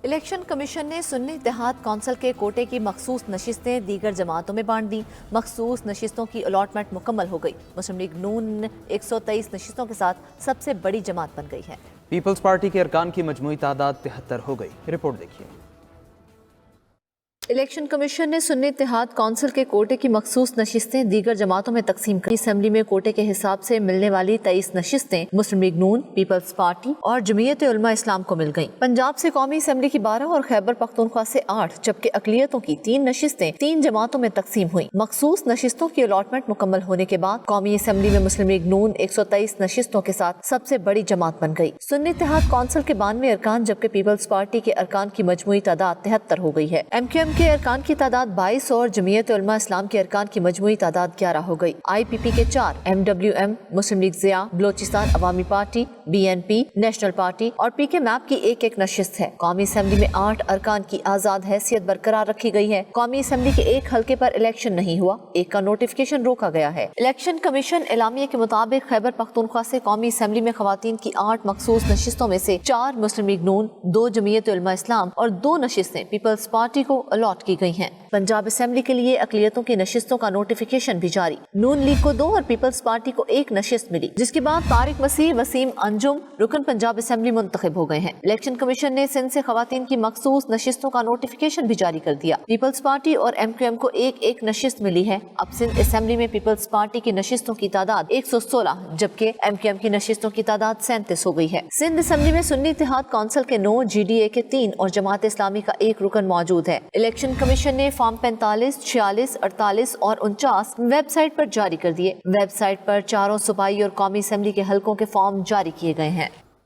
Election commission نے سنی اتحاد council کے کوٹے کی مخصوص نشستیں دیگر جماعتوں میں بانٹ دیں۔ مخصوص نشستوں کی الاٹمنٹ مکمل ہو گئی۔ مسلم لیگ نون 123 نشستوں کے ساتھ سب سے بڑی جماعت بن گئی ہے۔ پیپلز پارٹی کے ارکان کی مجموعی تعداد 73 ہو گئی۔ رپورٹ دیکھیے۔ الیکشن کمیشن نے سنی اتحاد کونسل کے کوٹے کی مخصوص نشستیں دیگر جماعتوں میں تقسیم کر اسمبلی میں کوٹے کے حساب سے ملنے والی 23 نشستیں مسلم لیگ نون، پیپلز پارٹی اور جمعیت علماء اسلام کو مل گئیں۔ پنجاب سے قومی اسمبلی کی 12 اور خیبر پختونخوا سے 8 جبکہ اقلیتوں کی 3 نشستیں 3 جماعتوں میں تقسیم ہوئیں۔ مخصوص نشستوں کی الاٹمنٹ مکمل ہونے کے بعد قومی اسمبلی میں مسلم لیگ نون 123 نشستوں کے ساتھ سب سے بڑی جماعت بن گئی۔ سنی اتحاد کونسل کے 92 ارکان جبکہ پیپلز پارٹی کے ارکان کی مجموعی تعداد 73 ہو گئی ہے۔ ایم کیو ایم کے ارکان کی تعداد 22 اور جمعیت علماء اسلام کے ارکان کی مجموعی تعداد 11 ہو گئی۔ آئی پی پی کے 4، M W M, Muslim League Zia, Balochistan Awami Party, B N P, National Party اور پی کے میپ کی ایک ایک نشست ہے۔ قومی اسمبلی میں 8 ارکان کی آزاد حیثیت برقرار رکھی گئی ہے۔ قومی اسمبلی کے ایک حلقے پر الیکشن نہیں ہوا، ایک کا نوٹیفکیشن روکا گیا ہے۔ الیکشن کمیشن اعلامیہ کے مطابق خیبر پختونخوا سے قومی اسمبلی میں خواتین کی 8 مخصوص نشستوں میں سے 4 مسلم لیگ نون، 2 جمعیت علماء اسلام اور 2 نشستیں پیپلز پارٹی کو الاٹ کی گئی ہیں۔ پنجاب اسمبلی کے لیے اقلیتوں کی نشستوں کا نوٹیفکیشن بھی جاری۔ نون لیگ کو 2 اور پیپلز پارٹی کو 1 نشست ملی، جس کے بعد طارق مسیح وسیم انجم رکن پنجاب اسمبلی منتخب ہو گئے ہیں۔ الیکشن کمیشن نے سندھ سے خواتین کی مخصوص نشستوں کا نوٹیفکیشن بھی جاری کر دیا۔ پیپلز پارٹی اور ایم کیو ایم کو 1 نشست ملی ہے۔ اب سندھ اسمبلی میں پیپلز پارٹی کی نشستوں کی تعداد 116 جبکہ ایم کیو ایم کی نشستوں کی تعداد 37 ہو گئی ہے۔ سندھ اسمبلی میں سنی اتحاد کونسل کے 9، جی ڈی اے کے 3 اور جماعت اسلامی کا 1 رکن موجود ہے۔ الیکشن کمیشن نے فارم 45، 46، 48 اور 49 ویب سائٹ پر جاری کر دیے۔ ویب سائٹ پر چاروں صوبائی اور قومی اسمبلی کے حلقوں کے فارم جاری کیے گئے ہیں۔